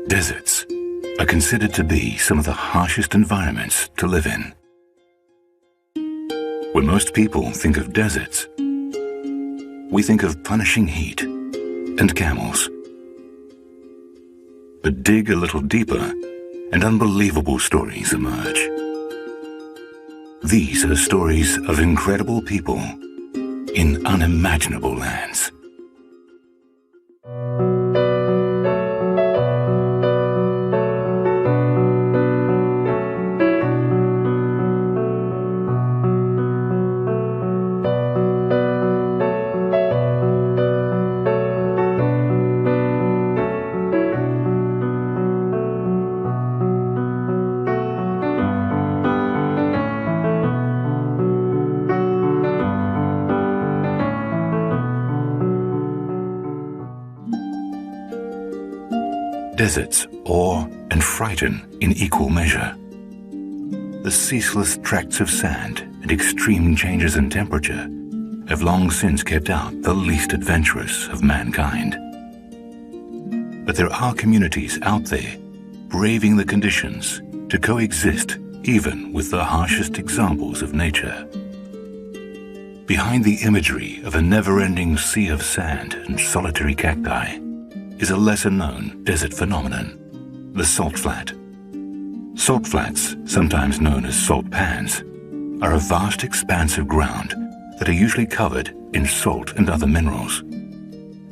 Deserts are considered to be some of the harshest environments to live in. When most people think of deserts, we think of punishing heat and camels. But dig a little deeper and unbelievable stories emerge. These are stories of incredible people in unimaginable lands. Deserts awe and frighten in equal measure. The ceaseless tracts of sand and extreme changes in temperature have long since kept out the least adventurous of mankind. But there are communities out there braving the conditions to coexist even with the harshest examples of nature. Behind the imagery of a never-ending sea of sand and solitary cacti is a lesser-known desert phenomenon, the salt flat. Salt flats, sometimes known as salt pans, are a vast expanse of ground that are usually covered in salt and other minerals.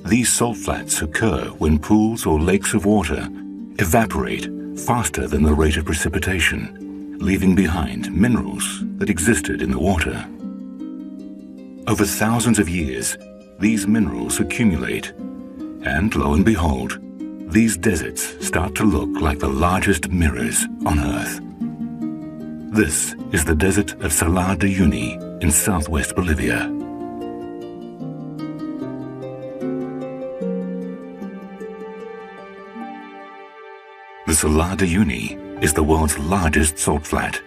These salt flats occur when pools or lakes of water evaporate faster than the rate of precipitation, leaving behind minerals that existed in the water. Over thousands of years, these minerals accumulate, and lo and behold, these deserts start to look like the largest mirrors on Earth. This is the desert of Salar de Uyuni in southwest Bolivia. The Salar de Uyuni is the world's largest salt flat,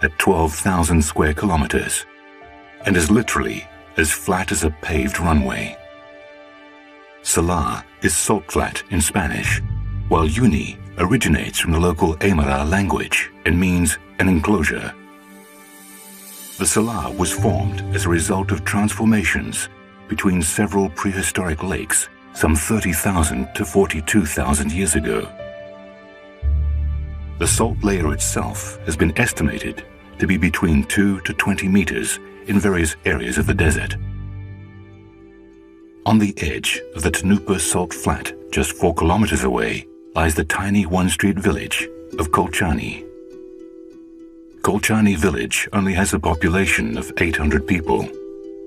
at 12,000 square kilometers, and is literally as flat as a paved runway. Salar is salt flat in Spanish, while Uyuni originates from the local Aymara language and means an enclosure. The Salar was formed as a result of transformations between several prehistoric lakes some 30,000 to 42,000 years ago. The salt layer itself has been estimated to be between 2 to 20 meters in various areas of the desert. On the edge of the Tanupa Salt Flat, just 4 kilometers away, lies the tiny one-street village of Colchani. Colchani village only has a population of 800 people,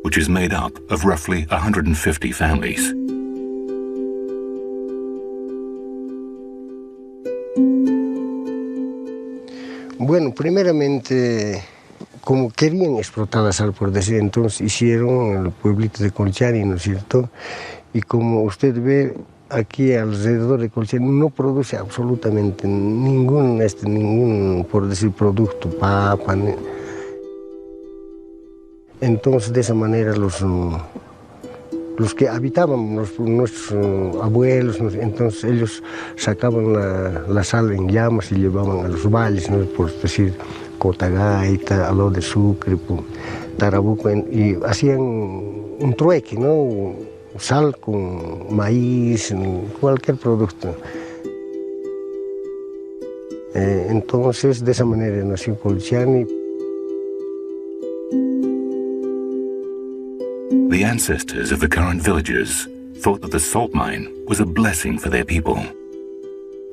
which is made up of roughly 150 families. Bueno, primeramente, como querían explotar la sal, por decir, entonces hicieron el pueblito de Colchani, ¿no es cierto? Y como usted ve, aquí alrededor de Colchani no produce absolutamente ningún, por decir, producto, papa. Entonces, de esa manera, los que habitaban, nuestros abuelos, entonces ellos sacaban la sal en llamas y llevaban a los valles, ¿no? Por decir, Cotagaita, Aló de Sucre, Tarabuco, y hacían un trueque, ¿no? Sal con maíz, cualquier producto. Entonces, de esa manera nació Colchani. The ancestors of the current villagers thought that the salt mine was a blessing for their people.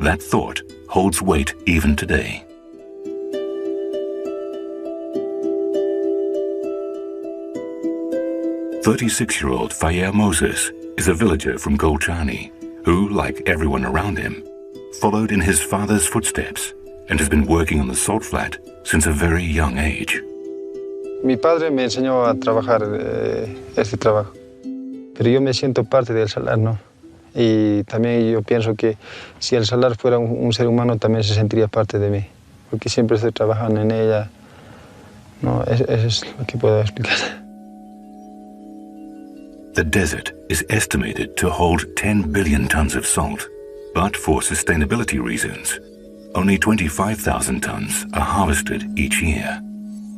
That thought holds weight even today. "36-year-old Fayer Moses is a villager from Colchani who, like everyone around him, followed in his father's footsteps and has been working on the salt flat since a very young age. Mi padre me enseñó a trabajar este trabajo, pero yo me siento parte del salar, ¿no? Y también yo pienso que si el salar fuera un ser humano también se sentiría parte de mí, porque siempre estoy trabajando en ella, ¿no? Eso es lo que puedo explicar. The desert is estimated to hold 10 billion tons of salt, But for sustainability reasons, only 25,000 tons are harvested each year.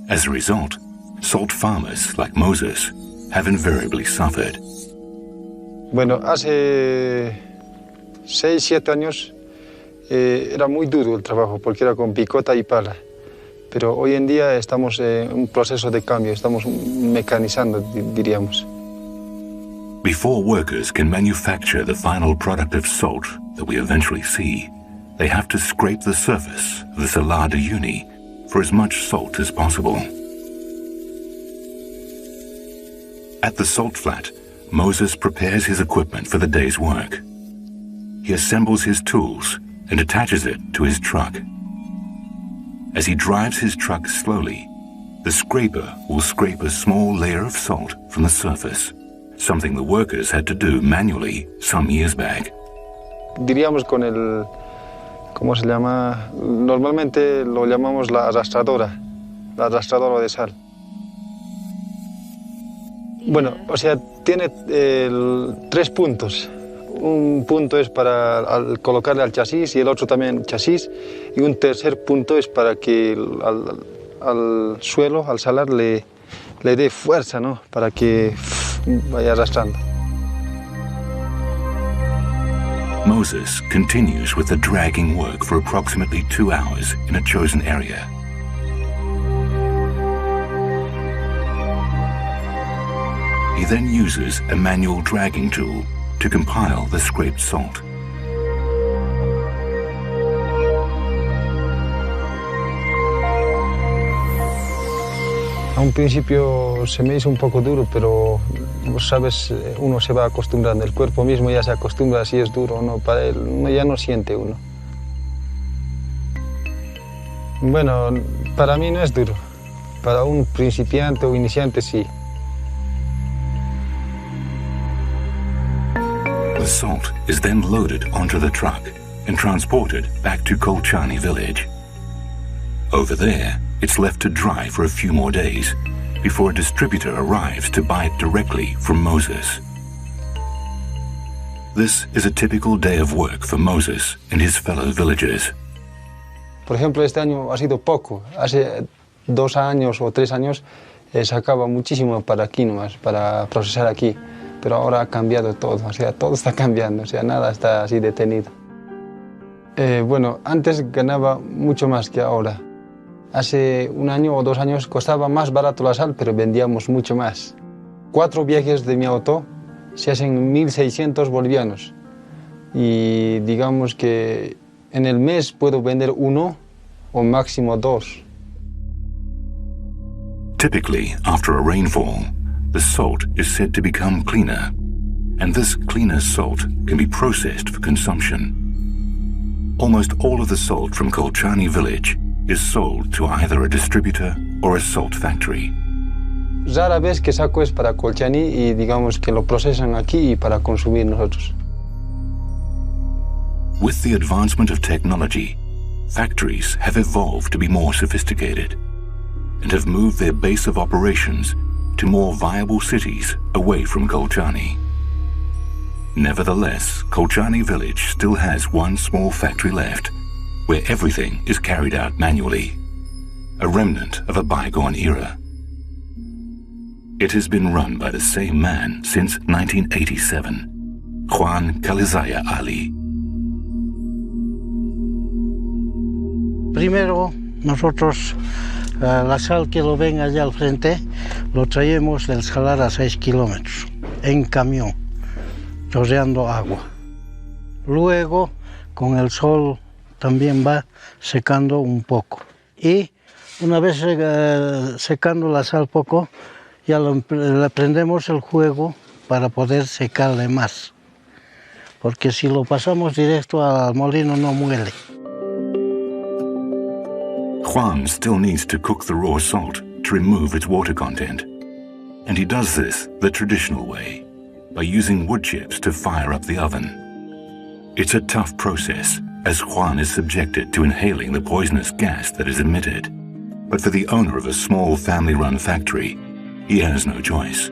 As a result, salt farmers like Moses have invariably suffered. Bueno, hace 6, 7 años era muy duro el trabajo porque era con picota y pala. Pero hoy en día estamos en un proceso de cambio, estamos mecanizando, diríamos. Before workers can manufacture the final product of salt that we eventually see, they have to scrape the surface of the Salar de Uyuni for as much salt as possible. At the salt flat, Moses prepares his equipment for the day's work. He assembles his tools and attaches it to his truck. As he drives his truck slowly, the scraper will scrape a small layer of salt from the surface, something the workers had to do manually some years back. Diríamos con el, ¿cómo se llama? Normalmente lo llamamos la arrastradora de sal. Bueno, o sea, tiene 3 puntos. Un punto es para colocarle al chasis y el otro también chasis. Y un tercer punto es para que al suelo, al salar, le dé fuerza, ¿no? Para que vaya arrastrando. Moses continues with the dragging work for approximately 2 hours in a chosen area. He then uses a manual dragging tool to compile the scraped salt. A un principio se me hizo un poco duro, pero, sabes, uno se va acostumbrando. El cuerpo mismo ya se acostumbra si es duro o no. Para él ya no siente uno. Bueno, para mí no es duro. Para un principiante o iniciante sí. The salt is then loaded onto the truck and transported back to Kolchani village. Over there, it's left to dry for a few more days before a distributor arrives to buy it directly from Moses. This is a typical day of work for Moses and his fellow villagers. Por ejemplo, este año ha sido poco. Hace 2 años o 3 años sacaba muchísimo para aquí nomás, para procesar aquí. Pero ahora ha cambiado todo, o sea, todo está cambiando, o sea, nada está así detenido. Bueno, antes ganaba mucho más que ahora. Hace 1 año o 2 años costaba más barato la sal, pero vendíamos mucho más. 4 viajes de mi auto se hacen 1.600 bolivianos. Y digamos que en el mes puedo vender 1 o máximo 2. Typically, after a rainfall, the salt is said to become cleaner, and this cleaner salt can be processed for consumption. Almost all of the salt from Kolchani village is sold to either a distributor or a salt factory. Rara vez que saco es para Kolchani y digamos que lo procesan aquí y para consumir nosotros. With the advancement of technology, factories have evolved to be more sophisticated and have moved their base of operations to more viable cities away from Kolchani. Nevertheless, Kolchani village still has one small factory left, where everything is carried out manually, a remnant of a bygone era. It has been run by the same man since 1987, Juan Kalizaya Ali. Primero, nosotros la sal que lo ven allá al frente, lo traemos del salar a 6 kilómetros, en camión, chorreando agua. Luego, con el sol también va secando un poco. Y una vez secando la sal poco, ya le prendemos el fuego para poder secarle más. Porque si lo pasamos directo al molino no muele. Juan still needs to cook the raw salt to remove its water content. And he does this the traditional way, by using wood chips to fire up the oven. It's a tough process, as Juan is subjected to inhaling the poisonous gas that is emitted. But for the owner of a small family-run factory, he has no choice.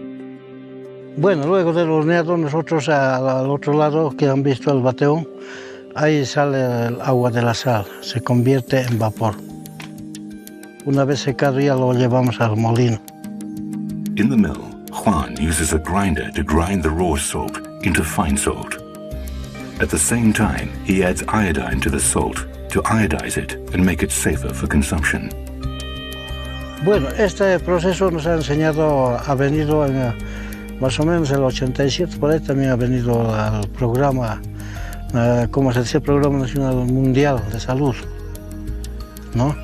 Bueno, luego del horneado, nosotros al otro lado, que han visto el bateón, Ahí sale el agua de la sal, se convierte en vapor. Una vez secado ya lo llevamos al molino. In the mill, Juan uses a grinder to grind the raw salt into fine salt. At the same time, he adds iodine to the salt to iodize it and make it safer for consumption. Bueno, este proceso nos ha enseñado, ha venido en, más o menos en el 87, por ahí también ha venido al programa, como se dice, Programa Nacional Mundial de Salud, ¿no?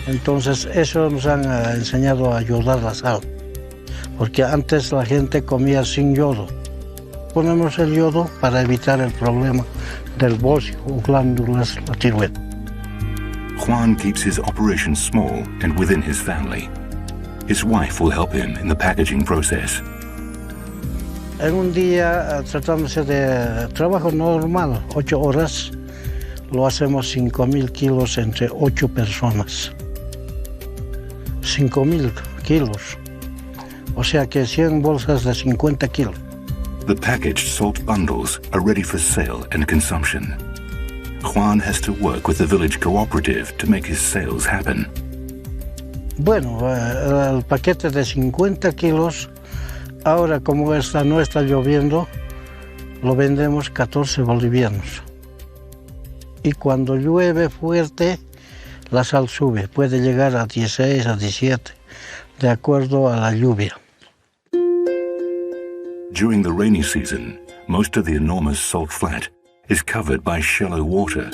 Entonces eso nos han enseñado a ayudar la sal, porque antes la gente comía sin yodo. Ponemos el yodo para evitar el problema del bocio o glándulas la tiroides. Juan keeps his operation small and within his family. His wife will help him in the packaging process. En un día, tratándose de trabajo normal, 8 horas, lo hacemos 5.000 kilos entre 8 personas. 5.000 kilos. O sea que 100 bolsas de 50 kilos. The packaged salt bundles are ready for sale and consumption. Juan has to work with the village cooperative to make his sales happen. Bueno, el paquete de 50 kilos, ahora como no está lloviendo, lo vendemos 14 bolivianos. Y cuando llueve fuerte, la sal sube, puede llegar a 16, a 17, de acuerdo a la lluvia. During the rainy season, most of the enormous salt flat is covered by shallow water,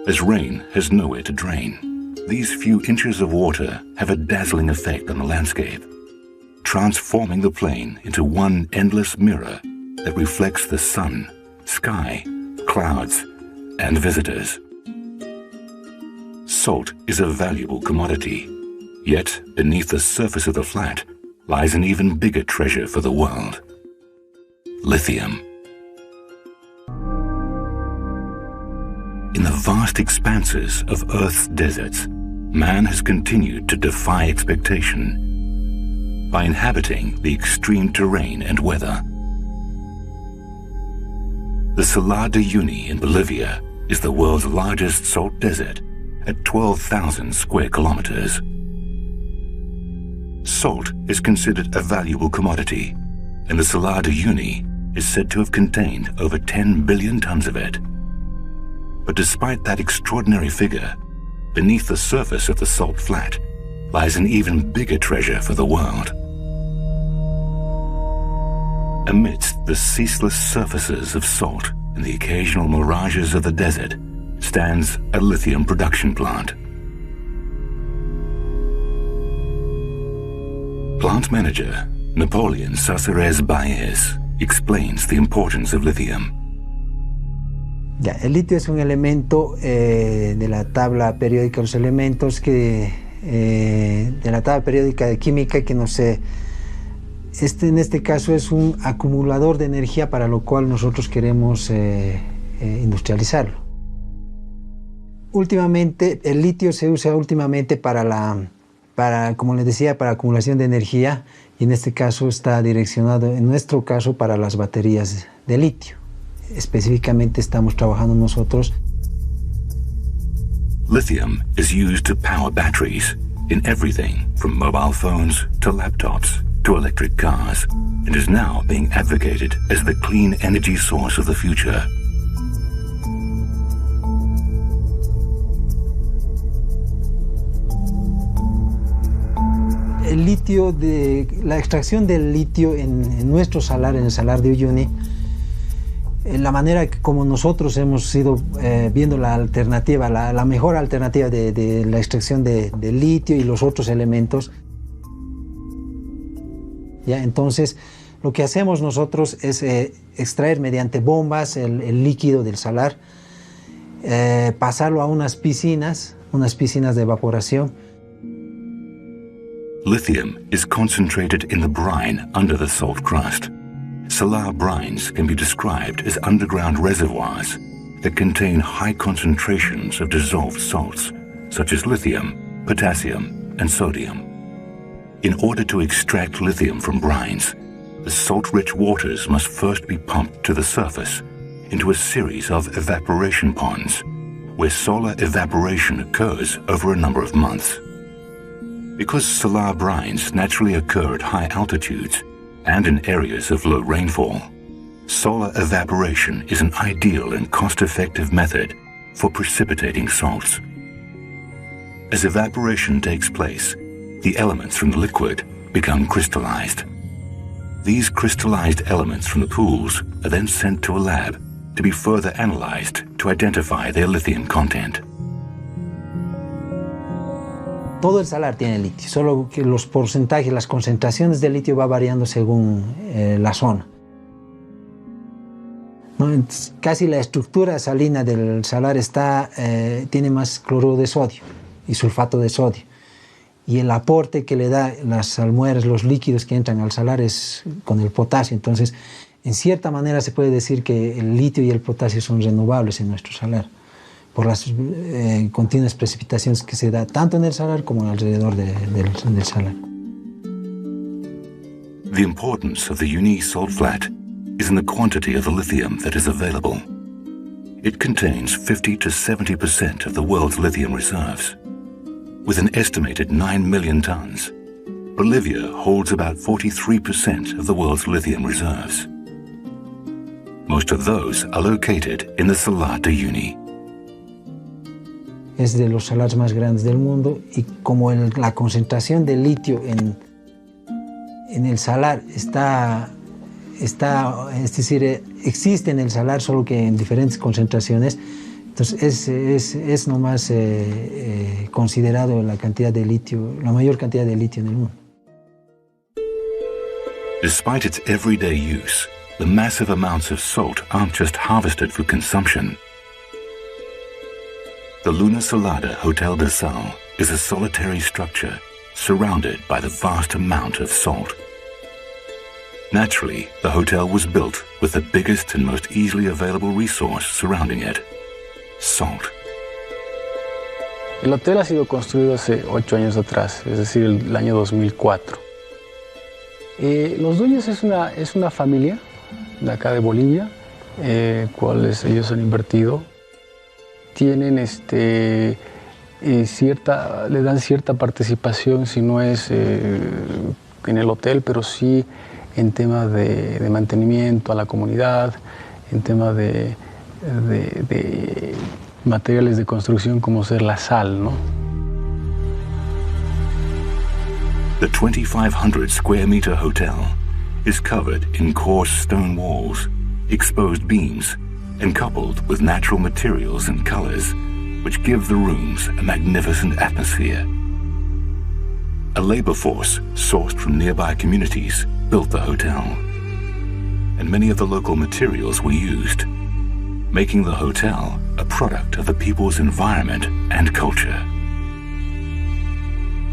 as rain has nowhere to drain. These few inches of water have a dazzling effect on the landscape, transforming the plain into one endless mirror that reflects the sun, sky, clouds, and visitors. Salt is a valuable commodity, yet beneath the surface of the flat lies an even bigger treasure for the world: lithium. In the vast expanses of Earth's deserts, man has continued to defy expectation by inhabiting the extreme terrain and weather. The Salar de Uyuni in Bolivia is the world's largest salt desert at 12,000 square kilometers. Salt is considered a valuable commodity, and the Salar de Uyuni is said to have contained over 10 billion tons of it. But despite that extraordinary figure, beneath the surface of the salt flat lies an even bigger treasure for the world. Amidst the ceaseless surfaces of salt and the occasional mirages of the desert stands a lithium production plant. Plant manager Napoleon Saceres Baez explains the importance of lithium. Ya, el litio es un elemento de la tabla periódica de los elementos de la tabla periódica de química que en este caso es un acumulador de energía para lo cual nosotros queremos industrializarlo. Últimamente, el litio se usa como les decía, para acumulación de energía, y en este caso está direccionado, en nuestro caso, para las baterías de litio. Específicamente estamos trabajando nosotros. Lithium is used to power batteries in everything from mobile phones to laptops to electric cars, and is now being advocated as the clean energy source of the future. El litio, la extracción del litio en nuestro salar, en el salar de Uyuni, la manera como nosotros hemos ido viendo la alternativa, la mejor alternativa de la extracción de litio y los otros elementos. ¿Ya? Entonces, lo que hacemos nosotros es extraer mediante bombas el líquido del salar, pasarlo a unas piscinas de evaporación. Lithium is concentrated in the brine under the salt crust. Salar brines can be described as underground reservoirs that contain high concentrations of dissolved salts, such as lithium, potassium, and sodium. In order to extract lithium from brines, the salt-rich waters must first be pumped to the surface into a series of evaporation ponds, where solar evaporation occurs over a number of months. Because salar brines naturally occur at high altitudes and in areas of low rainfall, solar evaporation is an ideal and cost-effective method for precipitating salts. As evaporation takes place, the elements from the liquid become crystallized. These crystallized elements from the pools are then sent to a lab to be further analyzed to identify their lithium content. Todo el salar tiene litio, solo que los porcentajes, las concentraciones de litio va variando según la zona. ¿No? Casi la estructura salina del salar tiene más cloruro de sodio y sulfato de sodio. Y el aporte que le da las salmueras, los líquidos que entran al salar es con el potasio. Entonces, en cierta manera se puede decir que el litio y el potasio son renovables en nuestro salar, por las continuas precipitaciones que se da tanto en el salar como alrededor del salar. The importance of the Uni salt flat is in the quantity of the lithium that is available. It contains 50 to 70% of the world's lithium reserves. With an estimated 9 million tons, Bolivia holds about 43% of the world's lithium reserves. Most of those are located in the Salar de Uyuni. Es de los salares más grandes del mundo y como la concentración de litio en el salar es decir, existe en el salar solo que en diferentes concentraciones. Entonces es nomás considerado la cantidad de litio, la mayor cantidad de litio en el mundo. Despite its everyday use, the massive amounts of salt aren't just harvested for consumption. The Luna Salada Hotel de Sal is a solitary structure surrounded by the vast amount of salt. Naturally, the hotel was built with the biggest and most easily available resource surrounding it: salt. El hotel ha sido construido hace 8 años atrás, es decir, el año 2004. Los dueños es una familia de acá de Bolivia, cuales ellos han invertido. Tienen le dan cierta participación, si no es en el hotel, pero sí en temas de mantenimiento a la comunidad, en temas de materiales de construcción como ser la sal, ¿no? The 2,500 square meter hotel is covered in coarse stone walls, exposed beams, and coupled with natural materials and colors, which give the rooms a magnificent atmosphere. A labor force sourced from nearby communities built the hotel, and many of the local materials were used, making the hotel a product of the people's environment and culture.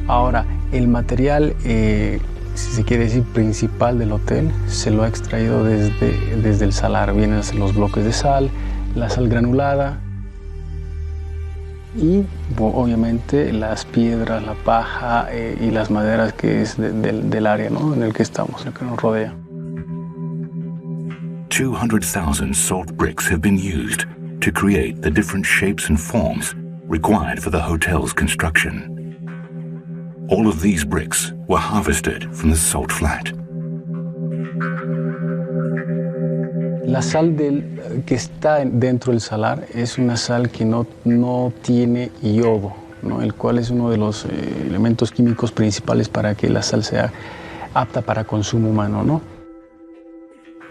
Ahora, el material, si se quiere decir, principal del hotel, se lo ha extraído desde el salar. Vienen los bloques de sal, la sal granulada y, obviamente, las piedras, la paja y las maderas que es del área, ¿no?, en el que estamos, en el que nos rodea. 200,000 salt bricks have been used to create the different shapes and forms required for the hotel's construction. All of these bricks were harvested from the salt flat. La sal que está dentro del salar es una sal que no tiene yodo, ¿no?, el cual es uno de los elementos químicos principales para que la sal sea apta para consumo humano, ¿no?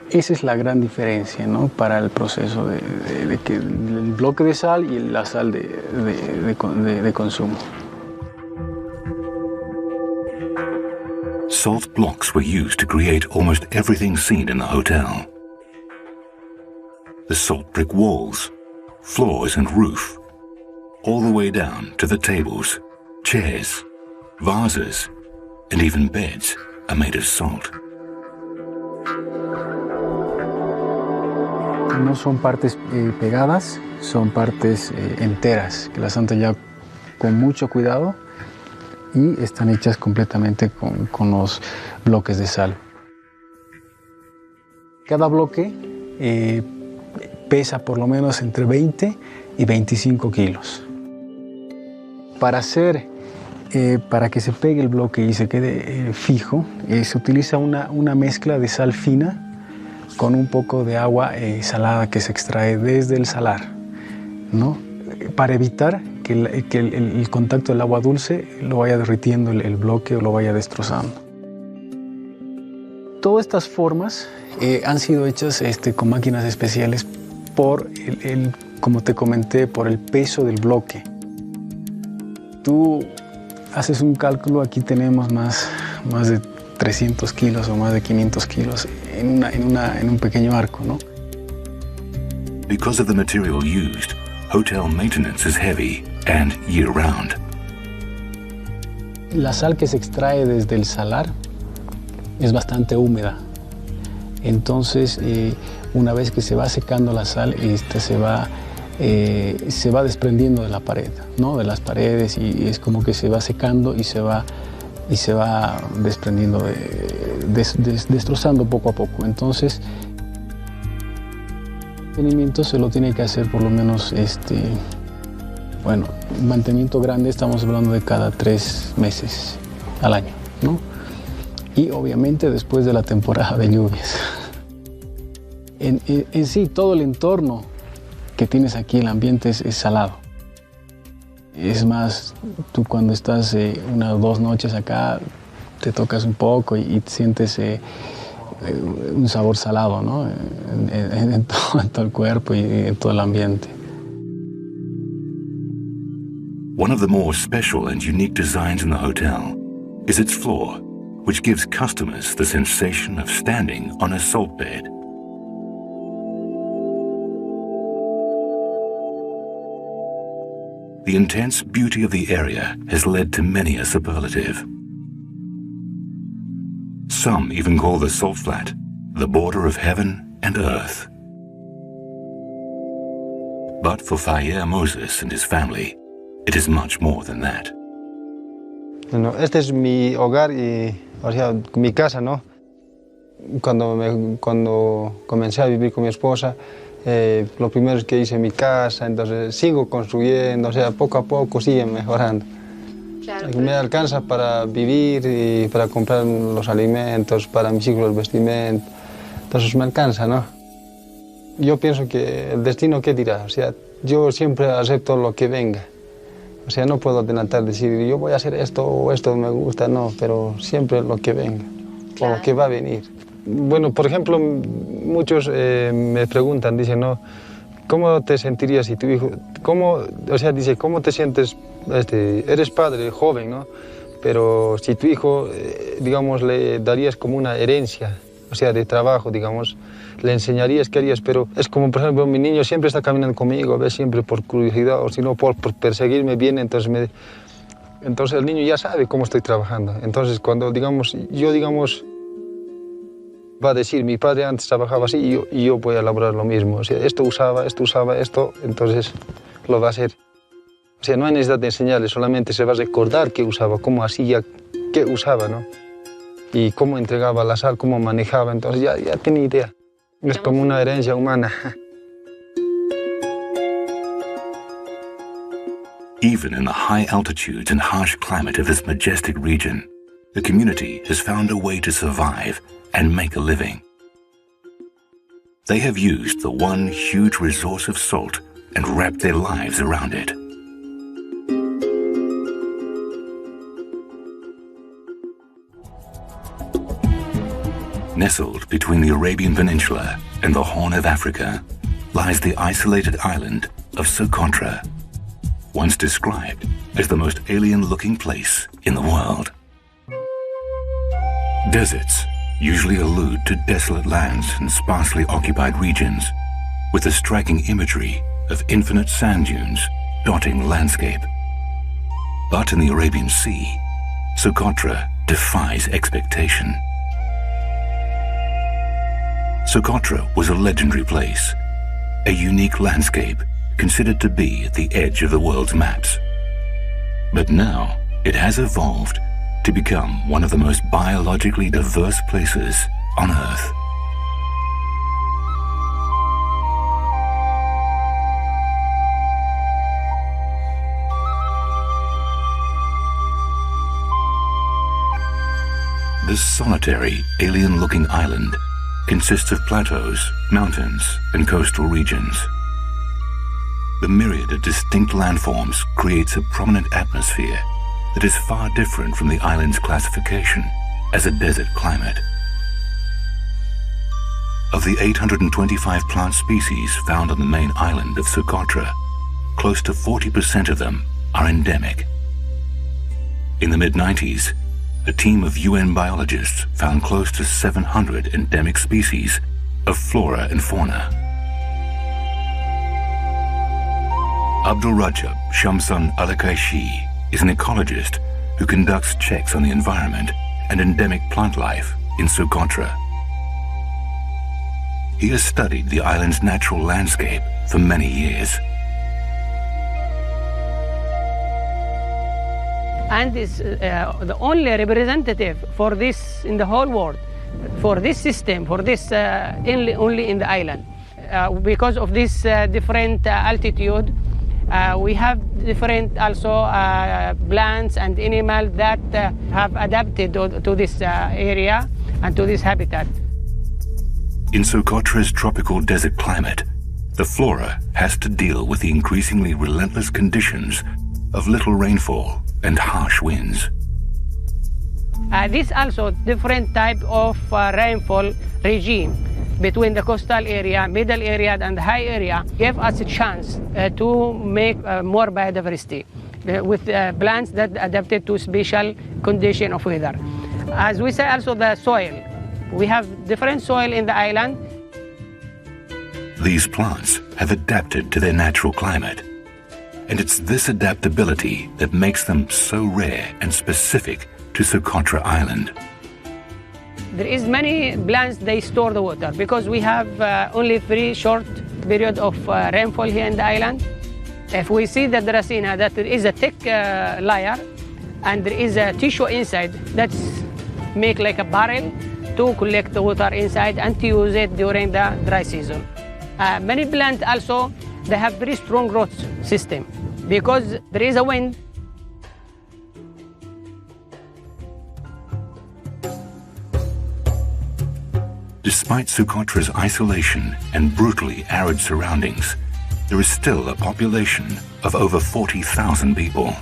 Esa es la gran diferencia, ¿no?, para el proceso de que el bloque de sal y la sal de consumo. Salt blocks were used to create almost everything seen in the hotel. The salt brick walls, floors and roof, all the way down to the tables, chairs, vases, and even beds are made of salt. No son partes pegadas, son partes enteras, que las han tallado con mucho cuidado y están hechas completamente con los bloques de sal. Cada bloque pesa por lo menos entre 20 y 25 kilos. Para que se pegue el bloque y se quede fijo, se utiliza una mezcla de sal fina con un poco de agua salada que se extrae desde el salar, ¿no? Para evitar que el contacto del agua dulce lo vaya derritiendo el bloque o lo vaya destrozando. Todas estas formas han sido hechas con máquinas especiales por como te comenté, por el peso del bloque. Tú haces un cálculo, aquí tenemos más de 300 kilos o más de 500 kilos en un pequeño arco, ¿no? Because of the material used, hotel maintenance is heavy and year-round. La sal que se extrae desde el salar es bastante húmeda. Entonces, una vez que se va secando la sal, se va desprendiendo de la pared, ¿no? De las paredes, y es como que se va secando y se va desprendiendo, destrozando poco a poco. Entonces, el mantenimiento se lo tiene que hacer por lo menos, un mantenimiento grande, estamos hablando de cada 3 meses al año, ¿no? Y obviamente después de la temporada de lluvias. En sí, todo el entorno que tienes aquí, el ambiente es salado. Es más, tú cuando estás 1 o 2 noches acá, te tocas un poco y sientes un sabor salado, ¿no? En todo el cuerpo y en todo el ambiente. One of the more special and unique designs in the hotel is its floor, which gives customers the sensation of standing on a salt bed. The intense beauty of the area has led to many a superlative. Some even call the salt flat the border of heaven and earth. But for Faye Moses and his family, it is much more than that. Bueno, este es mi hogar y, mi casa, ¿no? Cuando comencé a vivir con mi esposa, lo primero es que hice mi casa, entonces sigo construyendo, poco a poco sigue mejorando. Claro, me alcanza para vivir y para comprar los alimentos, para mis hijos los vestimentos, entonces me alcanza, ¿no? Yo pienso que el destino, ¿qué dirá? Yo siempre acepto lo que venga. No puedo adelantar, decir, yo voy a hacer esto o esto me gusta, no, pero siempre lo que venga, claro, o lo que va a venir. Bueno, por ejemplo, muchos me preguntan, dicen, ¿no? ¿Cómo te sentirías si tu hijo, ¿cómo te sientes, eres padre, joven, ¿no? Pero si tu hijo, digamos, le darías como una herencia, de trabajo, digamos, le enseñarías, qué harías, pero es como, por ejemplo, mi niño siempre está caminando conmigo, ¿ves? Siempre por curiosidad, o si no, por perseguirme bien, entonces el niño ya sabe cómo estoy trabajando. Entonces, cuando, va a decir, mi padre antes trabajaba así y yo voy a elaborar lo mismo. Esto usaba esto, entonces lo va a hacer. No hay necesidad de enseñarle, solamente se va a recordar qué usaba, cómo hacía, qué usaba, ¿no? Y cómo entregaba la sal, cómo manejaba, entonces ya tiene idea. Es como una herencia humana. Even in the high altitudes and harsh climate of this majestic region, the community has found a way to survive and make a living. They have used the one huge resource of salt and wrapped their lives around it. Nestled between the Arabian Peninsula and the Horn of Africa lies the isolated island of Socotra, once described as the most alien-looking place in the world. Deserts usually allude to desolate lands and sparsely occupied regions, with the striking imagery of infinite sand dunes dotting the landscape. But in the Arabian Sea, Socotra defies expectation. Socotra was a legendary place, a unique landscape considered to be at the edge of the world's maps. But now it has evolved to become one of the most biologically diverse places on Earth. This solitary, alien-looking island consists of plateaus, mountains, and coastal regions. The myriad of distinct landforms creates a prominent atmosphere that is far different from the island's classification as a desert climate. Of the 825 plant species found on the main island of Socotra, close to 40% of them are endemic. In the mid-90s, a team of UN biologists found close to 700 endemic species of flora and fauna. Abdul Rajab Shamsun Alakaishi is an ecologist who conducts checks on the environment and endemic plant life in Socotra. He has studied the island's natural landscape for many years. And is the only representative for this in the whole world, for this system, for this only in the island. Because of this different altitude, we have different also plants and animals that have adapted to this area and to this habitat. In Socotra's tropical desert climate, the flora has to deal with the increasingly relentless conditions of little rainfall and harsh winds. This also different type of rainfall regime between the coastal area, middle area, and the high area gave us a chance to make more biodiversity with plants that adapted to special condition of weather. As we say, also the soil. We have different soil in the island. These plants have adapted to their natural climate, and it's this adaptability that makes them so rare and specific to Socotra Island. There is many plants, they store the water because we have only very short period of rainfall here in the island. If we see the Dracena, that there is a thick layer and there is a tissue inside that's make like a barrel to collect the water inside and to use it during the dry season. Many plants also, they have very strong growth system because there is a wind. Despite Socotra's isolation and brutally arid surroundings, there is still a population of over 40,000 people.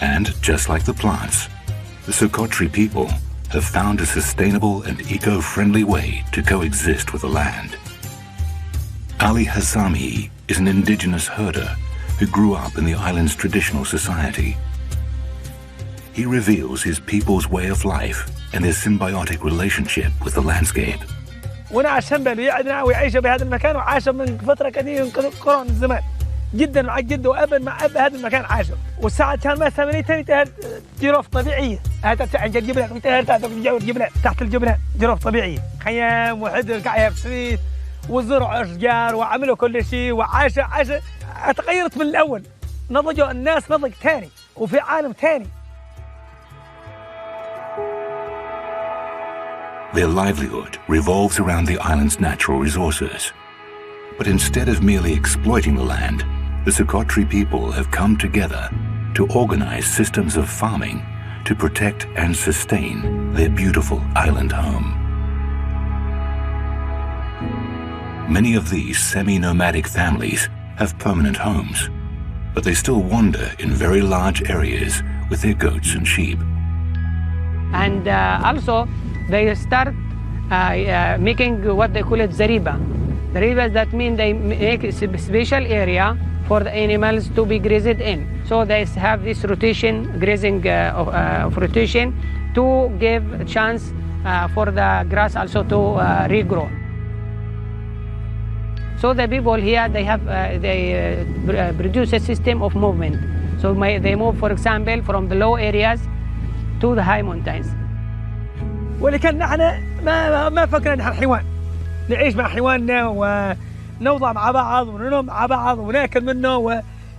And just like the plants, the Socotri people have found a sustainable and eco-friendly way to coexist with the land. Ali Hassami is an indigenous herder who grew up in the island's traditional society. He reveals his people's way of life and their symbiotic relationship with the landscape. ونعش بيعدنا ويعيش بهذا المكان وعاش من فترة قديمة قرون الزمان جدا مع جد وأبا مع أب هذا المكان عاش والساعة كان ما ثمانية جروف طبيعية هذا عند الجبنة جبنة تحت الجبنة جروف طبيعية خيام وحدر قاعد بسويت وزرع أشجار وعملوا كل شيء وعاش تغيرت من الأول نضجوا الناس نضج ثاني وفي عالم ثاني. Their livelihood revolves around the island's natural resources. But instead of merely exploiting the land, the Socotri people have come together to organize systems of farming to protect and sustain their beautiful island home. Many of these semi-nomadic families have permanent homes, but they still wander in very large areas with their goats and sheep. And also, they start making what they call it zariba. Zariba, that means they make a special area for the animals to be grazed in. So they have this rotation, grazing of rotation, to give a chance for the grass also to regrow. So the people here, they produce a system of movement. So they move, for example, from the low areas to the high mountains. ولكن نحن ما فكرنا نحن حيوان نعيش مع حيواننا ونوضع مع بعض وننام مع بعض وناكل منه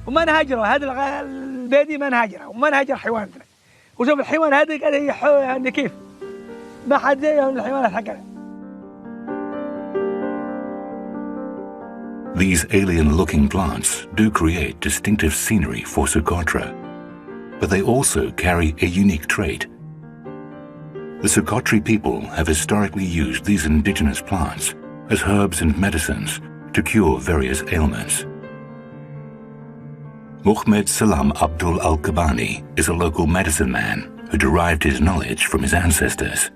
وما نهاجره هذا البادي ما نهاجره وما نهاجر حيواننا وشوف الحيوان هذا قال كيف ما حد زيهم الحيوانات حقنا. These alien-looking plants do create distinctive scenery for Socotra, but they also carry a unique trait. The Socotra people have historically used these indigenous plants as herbs and medicines to cure various ailments. Mohammed Salam Abdul Al-Kabani is a local medicine man who derived his knowledge from his ancestors.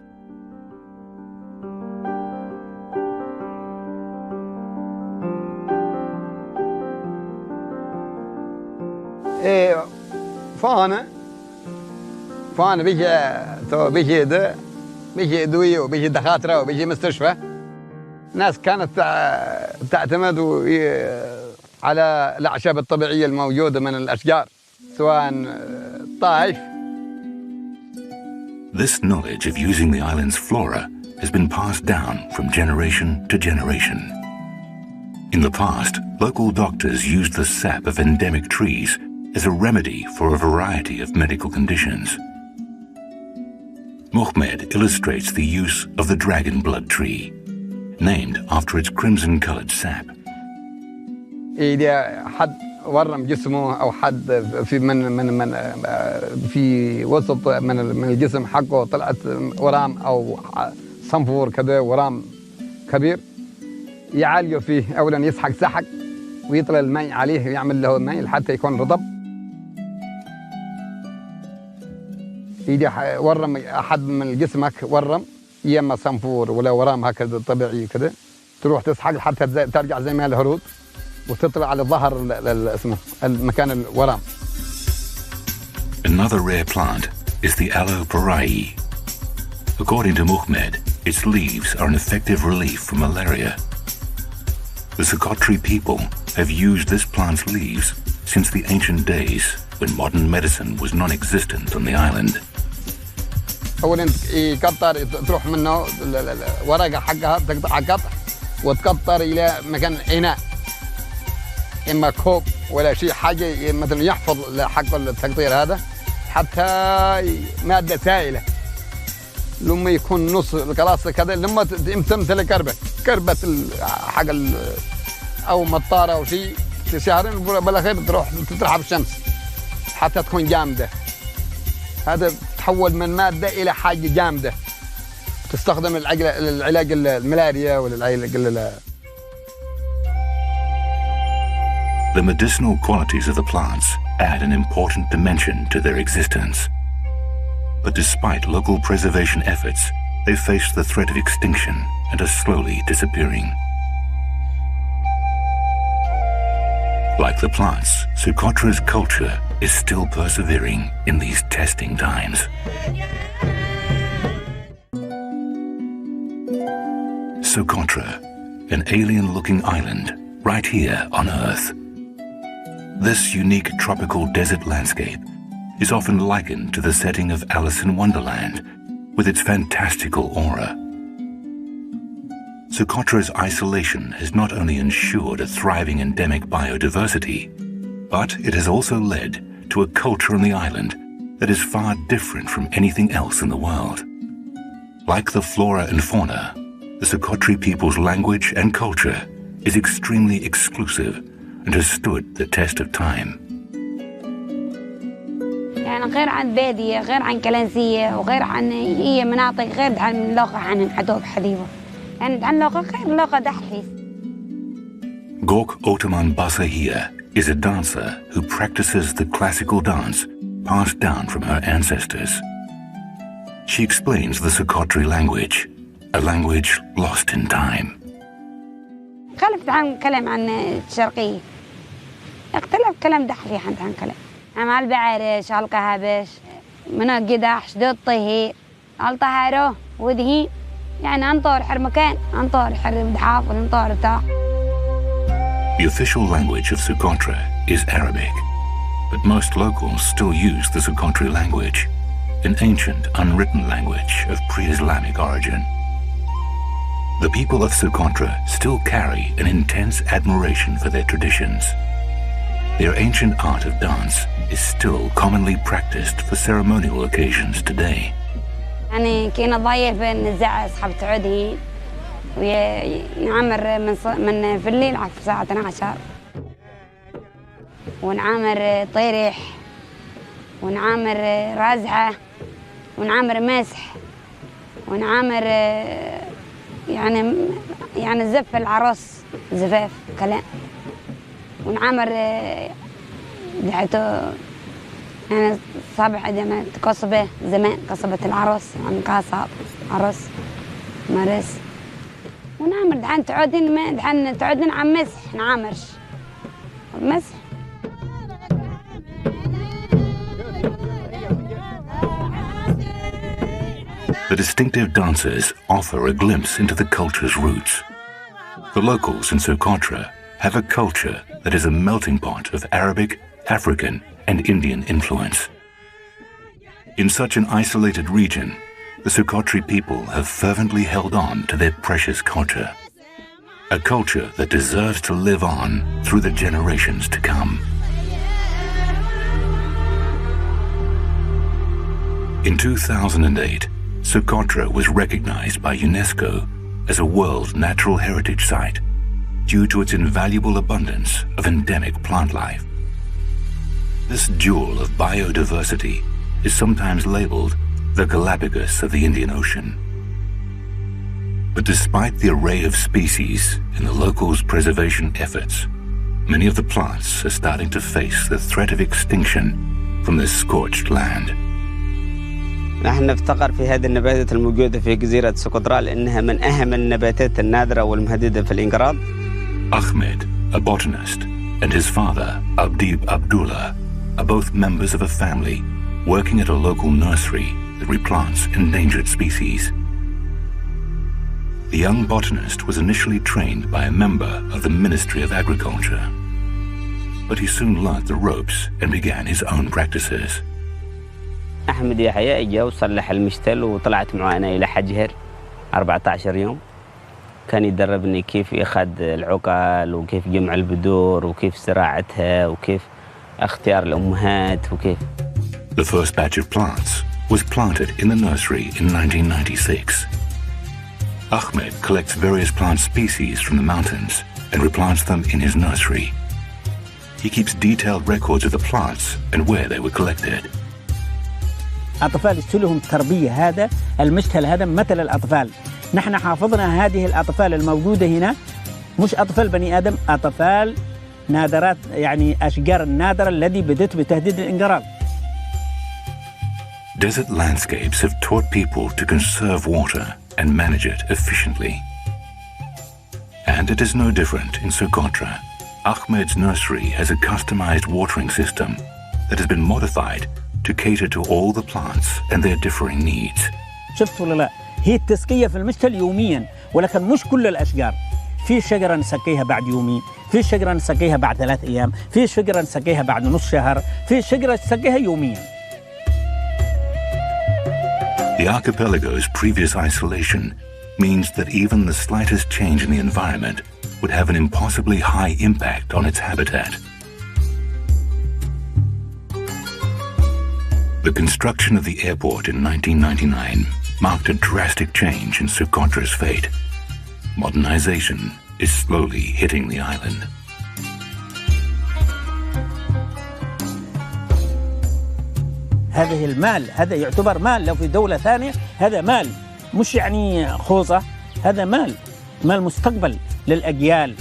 فانا بيجي ادويه وبيجي دكاتره وبيجي مستشفى. ناس كانت تعتمد على الاعشاب الطبيعيه الموجوده من الاشجار سواء الطائف. This knowledge of using the island's flora has been passed down from generation to generation. In the past, local doctors used the sap of endemic trees as a remedy for a variety of medical conditions. Mohammed illustrates the use of the dragon blood tree, named after its crimson-colored sap. إذا حد ورم جسمه أو حد في وسط من الجسم حقه طلعت ورام أو صنفور كذا ورام كبير، يعالجه فيه. أولا يسحق سحق ويطلع الماء عليه ويعمل له ماء حتى يكون رطب. إذا ورم أحد من جسمك ورم يما صنفور ولا ورام هكذا طبيعي كذا، تروح تسحق حتى ترجع زي ما الهرود وتطلع على ظهر اسمه المكان الورام. Another rare plant is the aloe parai. According to Mohammed, its leaves are an effective relief from malaria. The Socotra people have used this plant's leaves since the ancient days when modern medicine was non-existent on the island. أولاً يقطر تروح منه الورقة حقها تقطع قطع وتقطر إلى مكان إناء، إما كوب ولا شيء حاجة مثلاً يحفظ حق التقطير هذا حتى مادة سائلة. لما يكون نص القلاص كذا لما تمثل كربة حق أو مطارة أو شيء في شهرين بالأخير تروح تطرحها بالشمس حتى تكون جامدة. هذا تحول من مادة إلى حاجة جامدة تستخدم العلاج الملاريا والعلاج The medicinal qualities of the plants add an important dimension to their existence. But despite local preservation efforts, they face the threat of extinction and are slowly disappearing. Like the plants, Socotra's culture is still persevering in these testing times. Socotra, an alien-looking island right here on Earth. This unique tropical desert landscape is often likened to the setting of Alice in Wonderland with its fantastical aura. Socotra's isolation has not only ensured a thriving endemic biodiversity, but it has also led to a culture on the island that is far different from anything else in the world. Like the flora and fauna, the Socotra people's language and culture is extremely exclusive and has stood the test of time. يعني غير عن بادية، غير عن كلانسية، وغير عن هي مناطق غير عن اللغة عن عدوب حديوة. يعني عن لغة غير لغة دحليس. Gok Otoman Basahia is a dancer who practices the classical dance passed down from her ancestors. She explains the Socotra language, a language lost in time. خلفت عن كلام عن الشرقية. اختلف كلام دحلي عن كلام. عمال بعرش القهبش من قداح شدود طهي الطهارو ودهي يعني انطور حر مكان انطور حر بدحاف انطور بتاع. The official language of Socotra is Arabic, but most locals still use the Socotra language, an ancient unwritten language of pre-Islamic origin. The people of Socotra still carry an intense admiration for their traditions. Their ancient art of dance is still commonly practiced for ceremonial occasions today. يعني كنا ضايع بين الزعة أصحاب تعودي ونعمر من في الليل على الساعة 12 ونعمر طيرح ونعمر رازعة ونعمر مسح ونعامر يعني زف العروس زفاف كلام، ونعامر دعيته يعني صابح يعني قصبة زمان قصبة العروس يعني قاصب عروس مرس، ونعمر دحين تعودين عم مسح نعامرش مسح. The distinctive dances offer a glimpse into the culture's roots. The locals in Socotra have a culture that is a melting pot of Arabic, African, and Indian influence. In such an isolated region, the Socotri people have fervently held on to their precious culture, a culture that deserves to live on through the generations to come. In 2008, Socotra was recognized by UNESCO as a World Natural Heritage Site due to its invaluable abundance of endemic plant life. This jewel of biodiversity is sometimes labeled the Galapagos of the Indian Ocean. But despite the array of species in the locals' preservation efforts, many of the plants are starting to face the threat of extinction from this scorched land. نحن نفتقر في هذه النباتات الموجودة في جزيرة سقطرى لأنها من أهم النباتات النادرة والمهددة في الانقراض. Ahmed, a botanist, and his father, Abdib Abdullah, are both members of a family working at a local nursery that replants endangered species. The young botanist was initially trained by a member of the Ministry of Agriculture, but he soon learnt the ropes and began his own practices. أحمد يحيى إجا وصلح المشتل وطلعت معه أنا إلى حجهر 14 يوم. كان يدربني كيف يأخذ العقل وكيف جمع البذور وكيف زراعتها وكيف اختيار الأمهات وكيف. The first batch of plants was planted in the nursery in 1996. Ahmed collects various plant species from the mountains and replants them in his nursery. He keeps detailed records of the plants and where they were collected. أطفال يستلهم تربية هذا المشتل هذا مثل الأطفال. نحن حافظنا هذه الأطفال الموجودة هنا مش أطفال بني آدم، أطفال نادرات يعني أشجار النادرة الذي بدت بتهديد الانقراض. Desert landscapes have taught people to conserve water and manage it efficiently. And it is no different in Socotra. Ahmed's nursery has a customized watering system that has been modified to cater to all the plants and their differing needs. شفت ولا لا؟ هي التسقية في المشتل يوميا، ولكن مش كل الأشجار. في شجرة نسقيها بعد يومين، في شجرة نسقيها بعد 3 أيام، في شجرة نسقيها بعد نص شهر، في شجرة نسقيها يوميا. The archipelago's previous isolation means that even the slightest change in the environment would have an impossibly high impact on its habitat. The construction of the airport in 1999 marked a drastic change in Socotra's fate. Modernization is slowly hitting the island. هذه المال، هذا يعتبر مال لو في دولة ثانية، هذا مال مش يعني خوصة، هذا مال مستقبل للأجيال.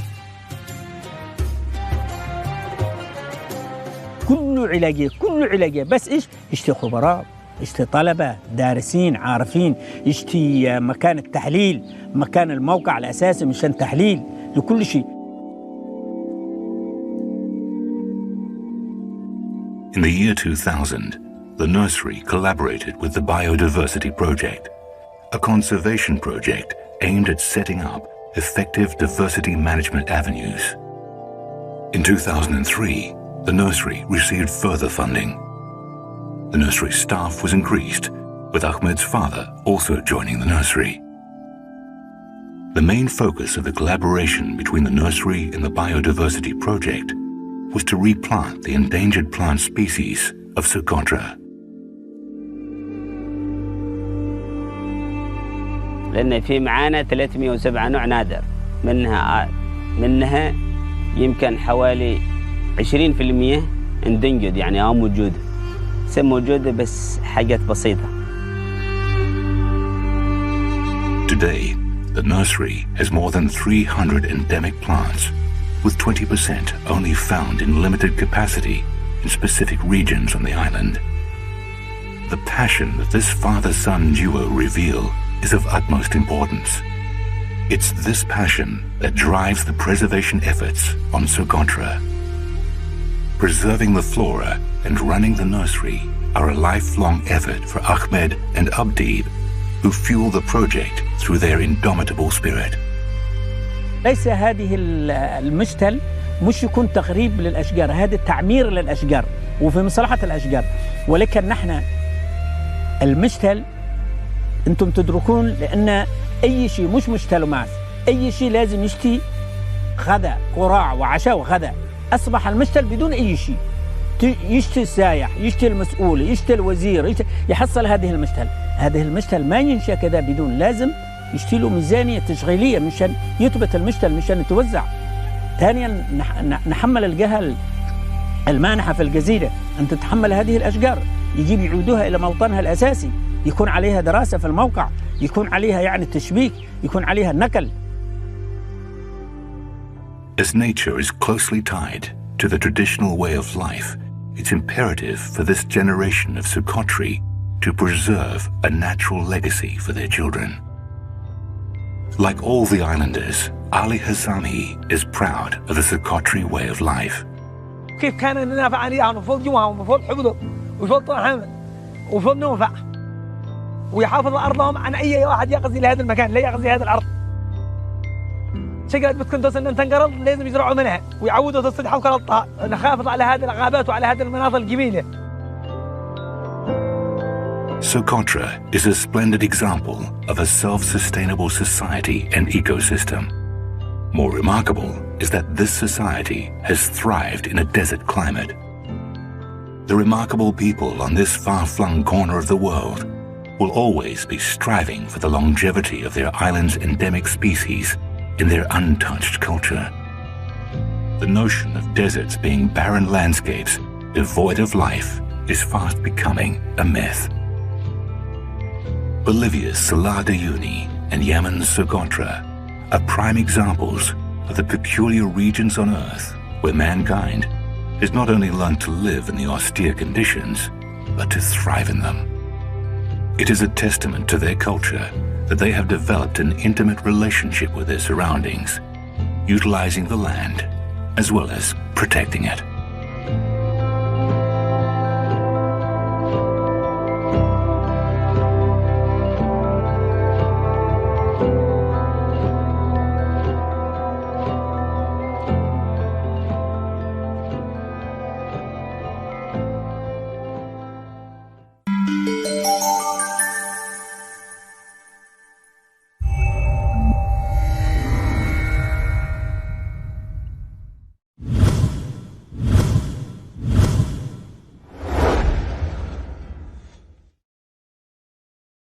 كله علاجية بس إيش؟ يشتي خبراء، يشتي طلبة دارسين عارفين، يشتي مكان التحليل، مكان الموقع الأساسي مشان تحليل لكل شيء. In the year 2000, the nursery collaborated with the Biodiversity Project, a conservation project aimed at setting up effective diversity management avenues. In 2003, the nursery received further funding. The nursery staff was increased, with Ahmed's father also joining the nursery. The main focus of the collaboration between the nursery and the Biodiversity Project was to replant the endangered plant species of Socotra. لأن في معانا 307 نوع نادر، منها يمكن حوالي 20% اندنجد يعني موجودة، موجودة بس حاجات بسيطة. Today, the nursery has more than 300 endemic plants, with 20% only found in limited capacity in specific regions on the island. The passion that this father-son duo reveal is of utmost importance. It's this passion that drives the preservation efforts on Socotra. Preserving the flora and running the nursery are a lifelong effort for Ahmed and Abdib, who fuel the project through their indomitable spirit. ليس هذه المشتل مش يكون تخريب للأشجار، هذا تعمير للأشجار وفي مصلحة الأشجار. ولكن نحن المشتل أنتم تدركون لأن أي شيء مش مشتل وماس، أي شيء لازم يشتي غداء قراع وعشاء وغداء. أصبح المشتل بدون أي شيء، يشتي السايح، يشتي المسؤول، يشتي الوزير، يحصل هذه المشتل. هذه المشتل ما ينشأ كذا بدون، لازم يشتي له ميزانية تشغيلية مشان يثبت المشتل مشان يتوزع. ثانيا نحمل الجهة المانحة في الجزيرة أن تتحمل هذه الأشجار، يجيب يعودوها إلى موطنها الأساسي، يكون عليها دراسة في الموقع، يكون عليها يعني تشبيك، يكون عليها نقل. As nature is closely tied to the traditional way of life, it's imperative for this generation of Socotri to preserve a natural legacy for their children. Like all the islanders, Ali Hassami is proud of the Socotri way of life. كيف كان ندافع عن إياهم وفوق جوهم وفوق حقوقهم وفوق طعامهم وفوق نوفع ويحافظ أرضهم عن أي واحد يغزي لهذا المكان، لا يغزي هذا الأرض. شجرة بتكون تصل أن تنقرض لازم يزرعوا منها ويعودوا تصلحها وكرضها، نحافظ على هذه الغابات وعلى هذه المناطق الجميلة. Socotra is a splendid example of a self-sustainable society and ecosystem. More remarkable is that this society has thrived in a desert climate. The remarkable people on this far-flung corner of the world will always be striving for the longevity of their island's endemic species in their untouched culture. The notion of deserts being barren landscapes devoid of life is fast becoming a myth. Bolivia's Salar de Uyuni and Yemen's Socotra are prime examples of the peculiar regions on Earth where mankind has not only learned to live in the austere conditions, but to thrive in them. It is a testament to their culture that they have developed an intimate relationship with their surroundings, utilizing the land as well as protecting it.